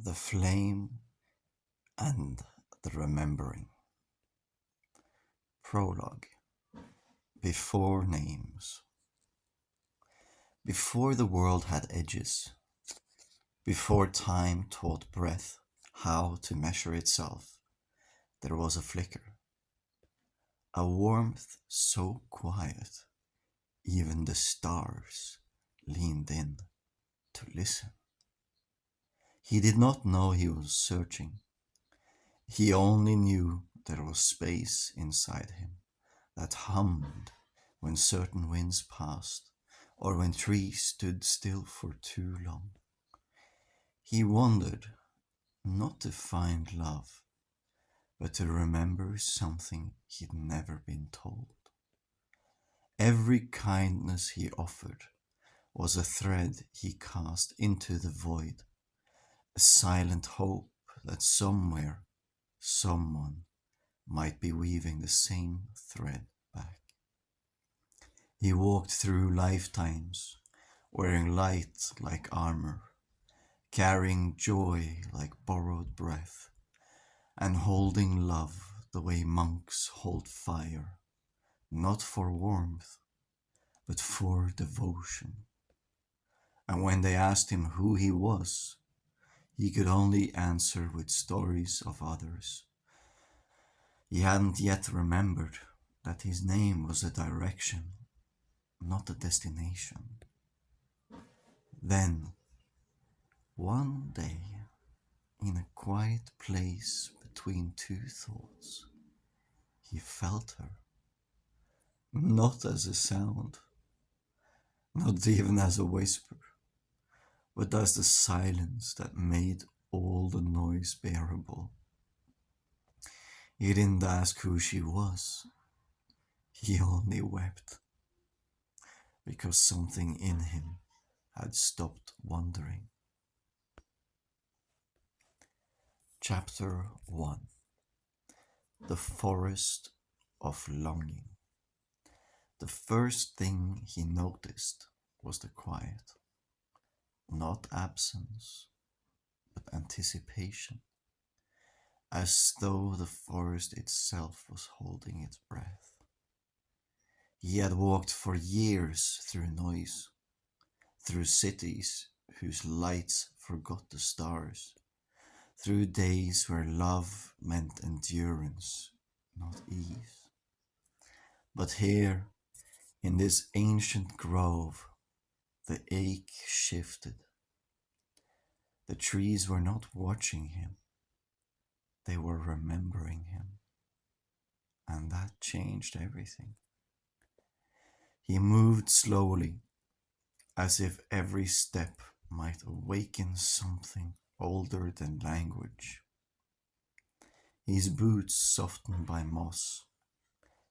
the flame and the remembering. Prologue. Before names. Before the world had edges, before time taught breath how to measure itself, there was a flicker, a warmth so quiet, even the stars leaned in to listen. He did not know he was searching. He only knew there was space inside him that hummed when certain winds passed or when trees stood still for too long. He wandered not to find love, but to remember something he'd never been told. Every kindness he offered was a thread he cast into the void, a silent hope that somewhere, someone might be weaving the same thread back. He walked through lifetimes, wearing light like armor, carrying joy like borrowed breath, and holding love the way monks hold fire, not for warmth, but for devotion. And when they asked him who he was, he could only answer with stories of others. He hadn't yet remembered that his name was a direction, not a destination. Then, one day, in a quiet place between two thoughts, he felt her, not as a sound, not even as a whisper, but as the silence that made all the noise bearable. He didn't ask who she was. He only wept, because something in him had stopped wondering. Chapter 1. The Forest of Longing. The first thing he noticed was the quiet. Not absence, but anticipation, as though the forest itself was holding its breath. He had walked for years through noise, through cities whose lights forgot the stars, through days where love meant endurance, not ease. But here, in this ancient grove, the ache shifted. The trees were not watching him, they were remembering him, and that changed everything. He moved slowly, as if every step might awaken something older than language. His boots softened by moss,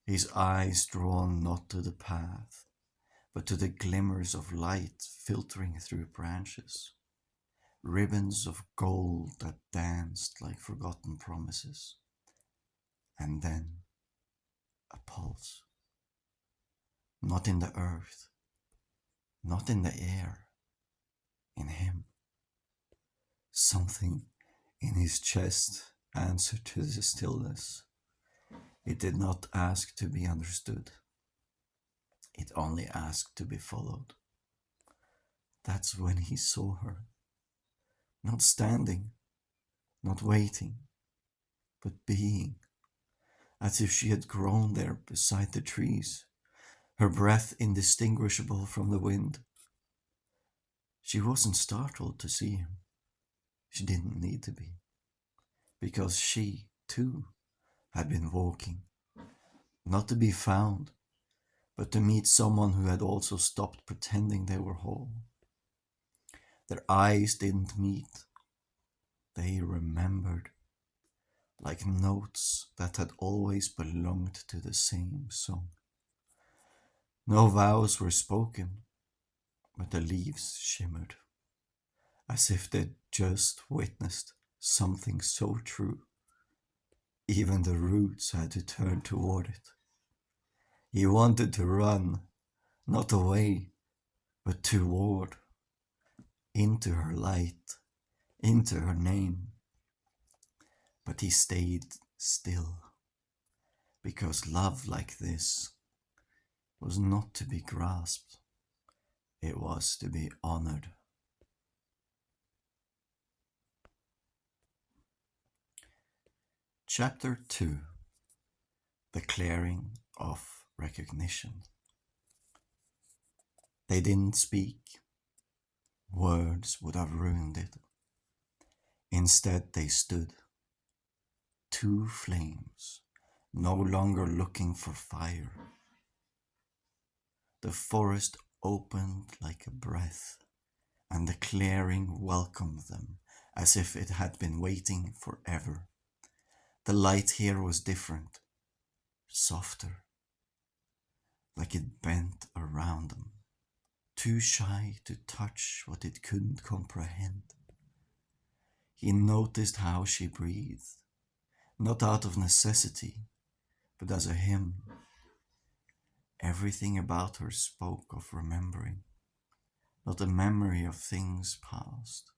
his eyes drawn not to the path, but to the glimmers of light filtering through branches, ribbons of gold that danced like forgotten promises, and then a pulse. Not in the earth, not in the air, in him. Something in his chest answered to the stillness. It did not ask to be understood. It only asked to be followed. That's when he saw her. Not standing, not waiting, but being, as if she had grown there beside the trees, her breath indistinguishable from the wind. She wasn't startled to see him. She didn't need to be, because she, too, had been walking, not to be found, but to meet someone who had also stopped pretending they were whole. Their eyes didn't meet. They remembered, like notes that had always belonged to the same song. No vows were spoken, but the leaves shimmered, as if they'd just witnessed something so true. Even the roots had to turn toward it. He wanted to run, not away, but toward, into her light, into her name. But he stayed still, because love like this was not to be grasped, it was to be honored. Chapter 2: The Clearing of Recognition. They didn't speak. Words would have ruined it. Instead they stood, two flames, no longer looking for fire. The forest opened like a breath, and the clearing welcomed them as if it had been waiting forever. The light here was different, softer, like it bent around them, too shy to touch what it couldn't comprehend. He noticed how she breathed, not out of necessity, but as a hymn. Everything about her spoke of remembering, not a memory of things past,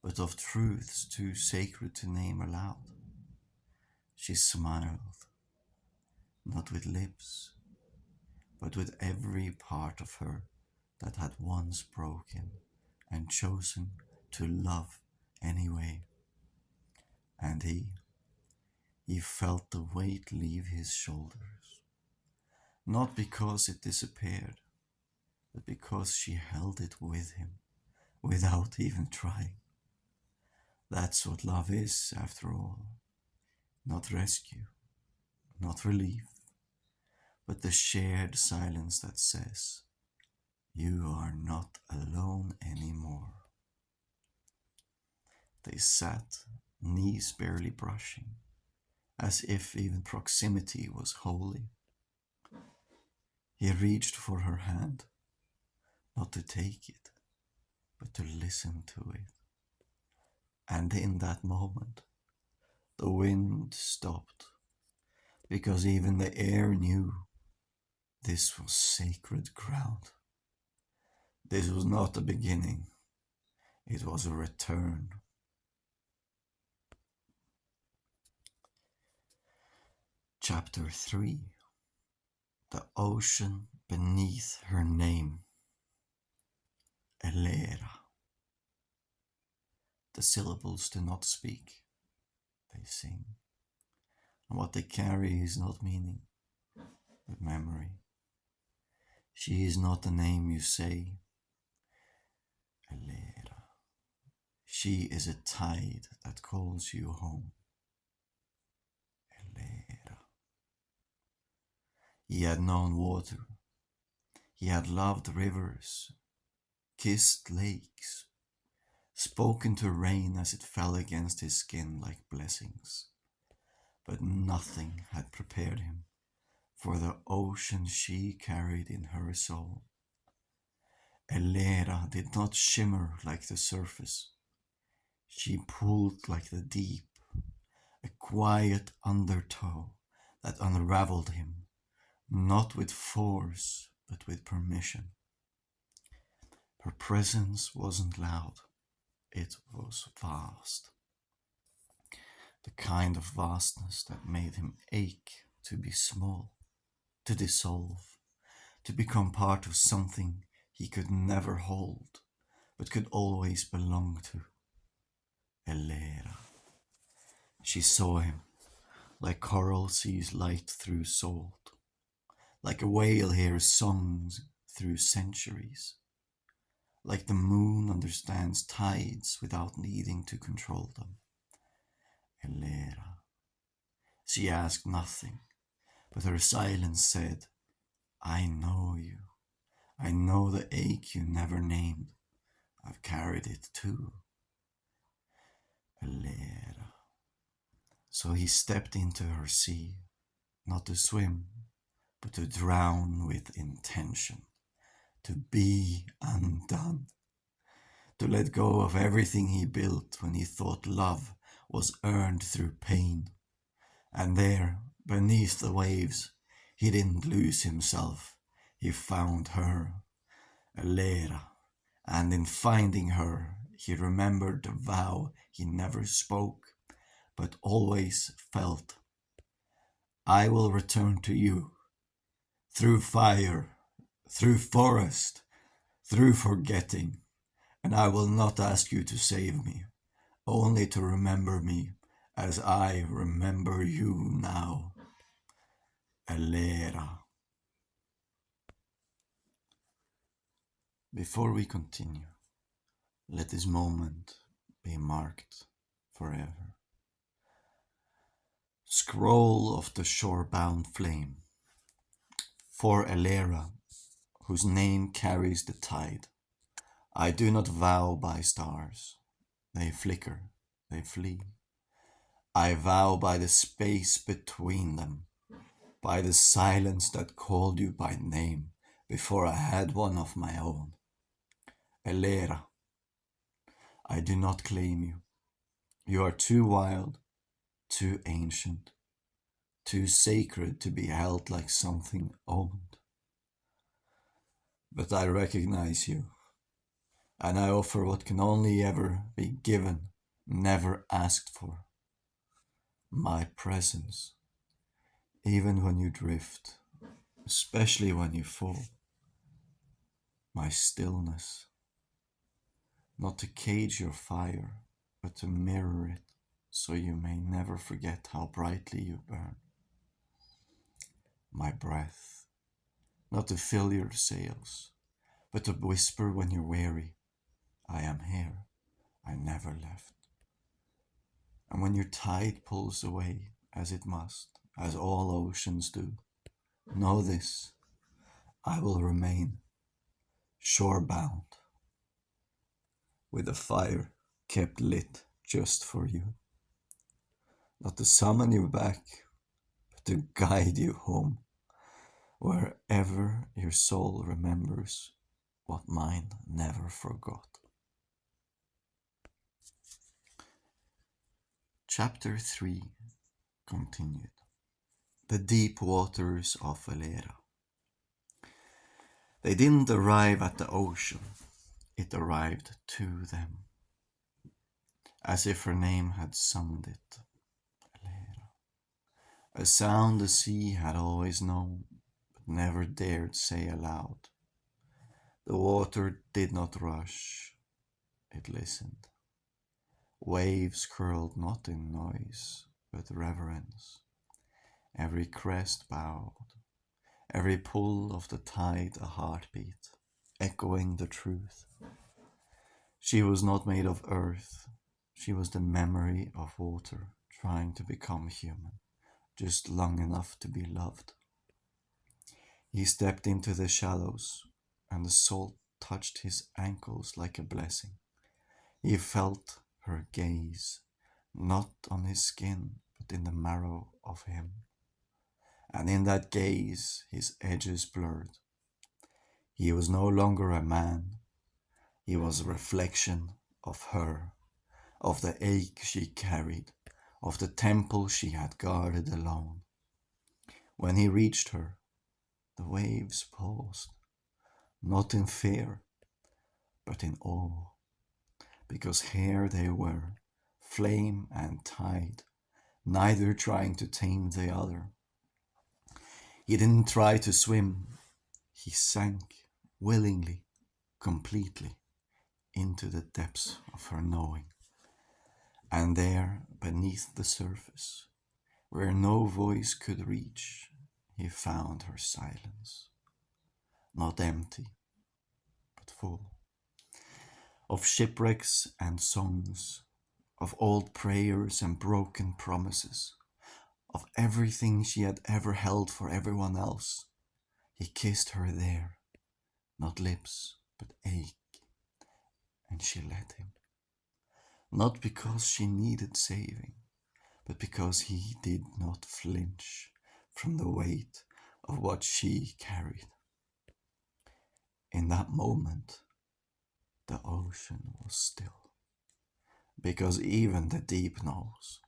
but of truths too sacred to name aloud. She smiled, not with lips, but with every part of her that had once broken and chosen to love anyway. And he felt the weight leave his shoulders, not because it disappeared, but because she held it with him, without even trying. That's what love is, after all. Not rescue, not relief, but the shared silence that says, you are not alone anymore. They sat, knees barely brushing, as if even proximity was holy. He reached for her hand, not to take it, but to listen to it. And in that moment, the wind stopped, because even the air knew this was sacred ground. This was not a beginning, it was a return. Chapter 3: The Ocean Beneath Her Name. Eleira. The syllables do not speak, they sing. And what they carry is not meaning, but memory. She is not a name you say, Eleira. She is a tide that calls you home, Eleira. He had known water. He had loved rivers, kissed lakes, spoken to rain as it fell against his skin like blessings. But nothing had prepared him for the ocean she carried in her soul. Eleira did not shimmer like the surface. She pulled like the deep, a quiet undertow that unraveled him, not with force, but with permission. Her presence wasn't loud, it was vast. The kind of vastness that made him ache to be small, to dissolve, to become part of something he could never hold, but could always belong to. Eleira. She saw him, like coral sees light through salt, like a whale hears songs through centuries, like the moon understands tides without needing to control them. Eleira. She asked nothing, but her silence said, I know you. I know the ache you never named. I've carried it too. Eleira. So he stepped into her sea, not to swim, but to drown with intention, to be undone, to let go of everything he built when he thought love was earned through pain. And there, beneath the waves, he didn't lose himself, he found her, Eleira, and in finding her, he remembered the vow he never spoke, but always felt. I will return to you, through fire, through forest, through forgetting, and I will not ask you to save me, only to remember me as I remember you now. Eleira. Before we continue, let this moment be marked forever. Scroll of the shore-bound flame, for Eleira, whose name carries the tide, I do not vow by stars, they flicker, they flee. I vow by the space between them, by the silence that called you by name before I had one of my own. Eleira, I do not claim you. You are too wild, too ancient, too sacred to be held like something owned. But I recognize you, and I offer what can only ever be given, never asked for. My presence, even when you drift, especially when you fall. My stillness, not to cage your fire, but to mirror it, so you may never forget how brightly you burn. My breath, not to fill your sails, but to whisper when you're weary, I am here, I never left. And when your tide pulls away, as it must, as all oceans do, know this, I will remain shore-bound, with a fire kept lit just for you. Not to summon you back, but to guide you home, wherever your soul remembers what mine never forgot. Chapter 3 continued. The deep waters of Eleira. They didn't arrive at the ocean, it arrived to them, as if her name had summoned it. Eleira. A sound the sea had always known, but never dared say aloud. The water did not rush, it listened. Waves curled not in noise, but reverence. Every crest bowed, every pull of the tide a heartbeat, echoing the truth. She was not made of earth, she was the memory of water, trying to become human, just long enough to be loved. He stepped into the shallows, and the salt touched his ankles like a blessing. He felt her gaze, not on his skin, but in the marrow of him. And in that gaze his edges blurred. He was no longer a man, he was a reflection of her, of the ache she carried, of the temple she had guarded alone. When he reached her, the waves paused, not in fear, but in awe, because here they were, flame and tide, neither trying to tame the other. He didn't try to swim, he sank willingly, completely, into the depths of her knowing. And there, beneath the surface, where no voice could reach, he found her silence, not empty, but full, of shipwrecks and songs, of old prayers and broken promises, of everything she had ever held for everyone else. He kissed her there, not lips, but ache, and she let him. Not because she needed saving, but because he did not flinch from the weight of what she carried. In that moment, the ocean was still, because even the deep knows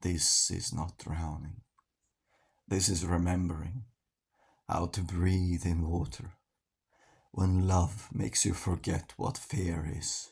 this is not drowning. This is remembering how to breathe in water when love makes you forget what fear is.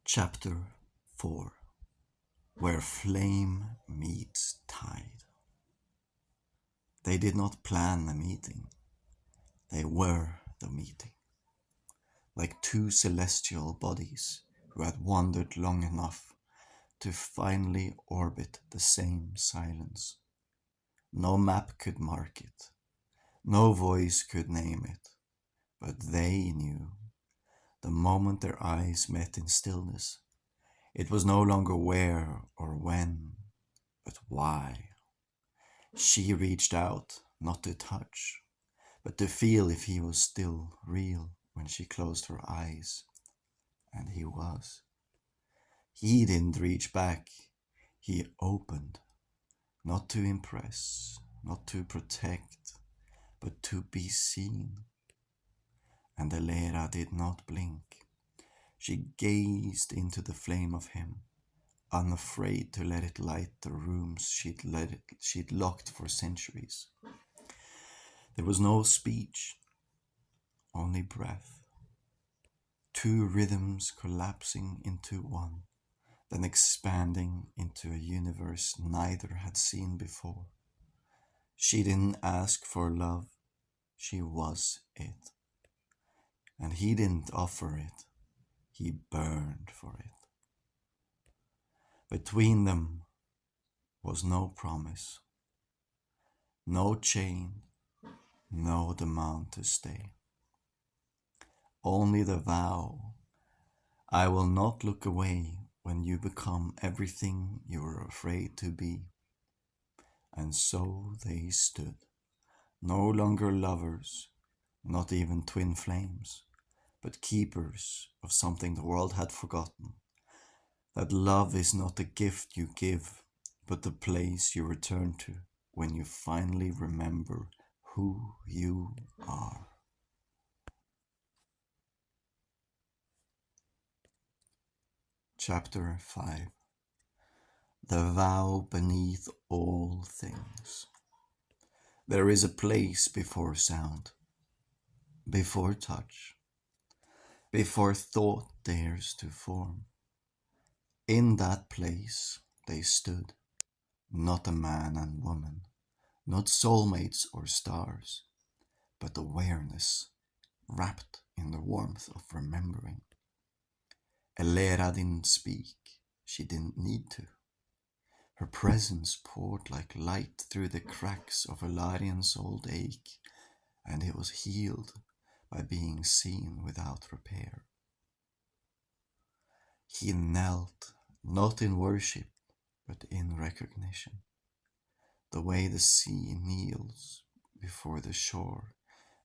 Chapter 4, Where Flame Meets Tide. They did not plan the meeting, they were the meeting. Like two celestial bodies who had wandered long enough to finally orbit the same silence. No map could mark it, no voice could name it, but they knew. The moment their eyes met in stillness, it was no longer where or when, but why. She reached out, not to touch, but to feel if he was still real when she closed her eyes. And he was. He didn't reach back, he opened, not to impress, not to protect, but to be seen. And Eleira did not blink. She gazed into the flame of him, unafraid to let it light the rooms she'd locked for centuries. There was no speech, only breath. Two rhythms collapsing into one, then expanding into a universe neither had seen before. She didn't ask for love, she was it. And he didn't offer it, he burned for it. Between them was no promise, no chain, no demand to stay. Only the vow, I will not look away when you become everything you were afraid to be. And so they stood, no longer lovers, not even twin flames, but keepers of something the world had forgotten. That love is not a gift you give, but the place you return to when you finally remember who you are. Chapter 5. The vow beneath all things. There is a place before sound, before touch, before thought dares to form. In that place they stood, not a man and woman, not soulmates or stars, but awareness wrapped in the warmth of remembering. Eleira didn't speak, she didn't need to. Her presence poured like light through the cracks of Elariēn's old ache, and it was healed by being seen without repair. He knelt, not in worship, but in recognition. The way the sea kneels before the shore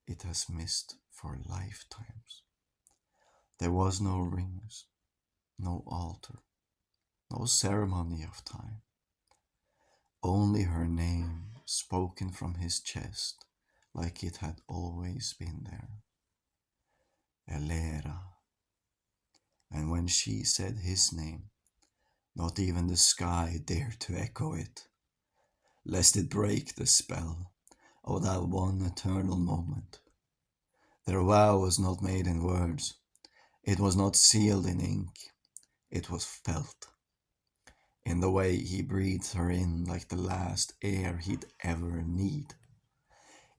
it has missed for lifetimes. There was no rings, no altar, no ceremony of time. Only her name spoken from his chest like it had always been there. Eleira. And when she said his name, not even the sky dared to echo it, lest it break the spell of that one eternal moment. Their vow was not made in words, it was not sealed in ink, it was felt. In the way he breathed her in like the last air he'd ever need.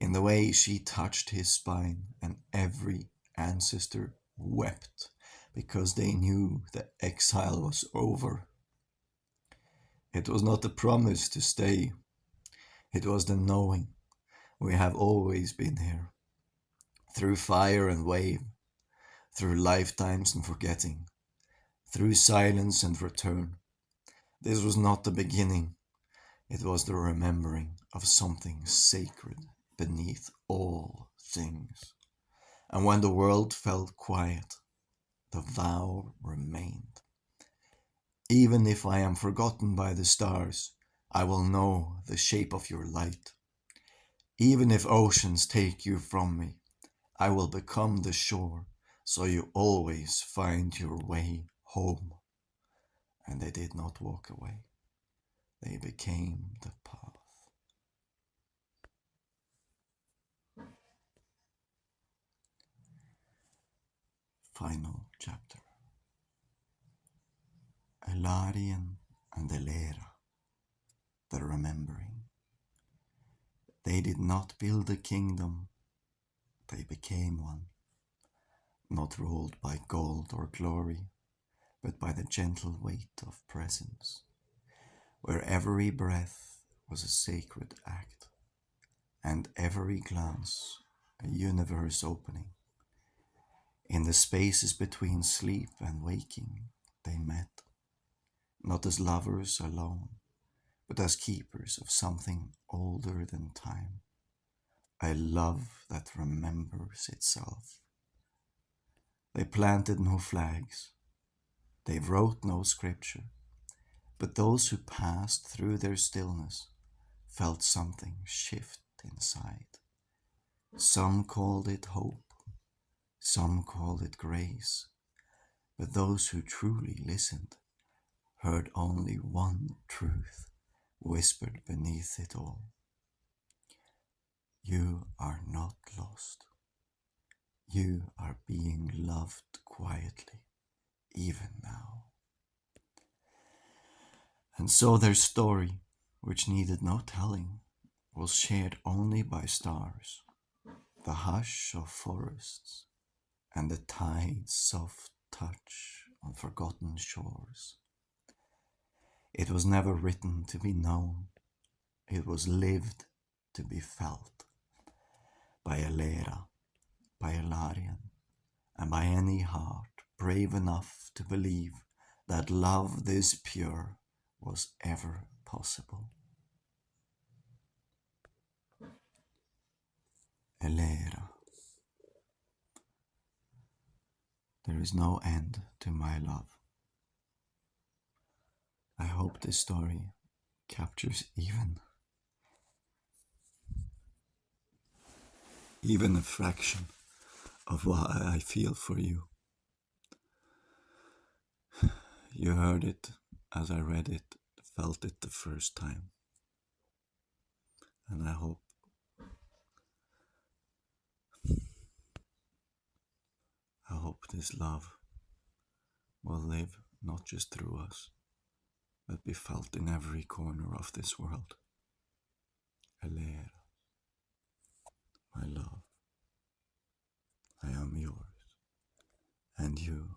In the way she touched his spine and every ancestor wept because they knew the exile was over. It was not the promise to stay, it was the knowing we have always been here. Through fire and wave, through lifetimes and forgetting, through silence and return. This was not the beginning, it was the remembering of something sacred beneath all things. And when the world felt quiet, the vow remained. Even if I am forgotten by the stars, I will know the shape of your light. Even if oceans take you from me, I will become the shore, so you always find your way home. And they did not walk away. They became the path. Final chapter. Elariēn and Eleira, the remembering. They did not build a kingdom, they became one, not ruled by gold or glory, but by the gentle weight of presence, where every breath was a sacred act, and every glance a universe opening. In the spaces between sleep and waking, they met, not as lovers alone, but as keepers of something older than time, a love that remembers itself. They planted no flags, they wrote no scripture, but those who passed through their stillness felt something shift inside. Some called it hope, some called it grace, but those who truly listened heard only one truth whispered beneath it all. You are not lost. You are being loved quietly, even now. And so their story, which needed no telling, was shared only by stars, the hush of forests, and the tide's soft touch on forgotten shores. It was never written to be known, it was lived to be felt by Eleira, by Elariēn, and by any heart brave enough to believe that love this pure was ever possible. Eleira, there is no end to my love. I hope this story captures even a fraction of what I feel for you. You heard it as I read it, felt it the first time. And I hope this love will live not just through us, but be felt in every corner of this world. Eleira, my love, I am yours, and you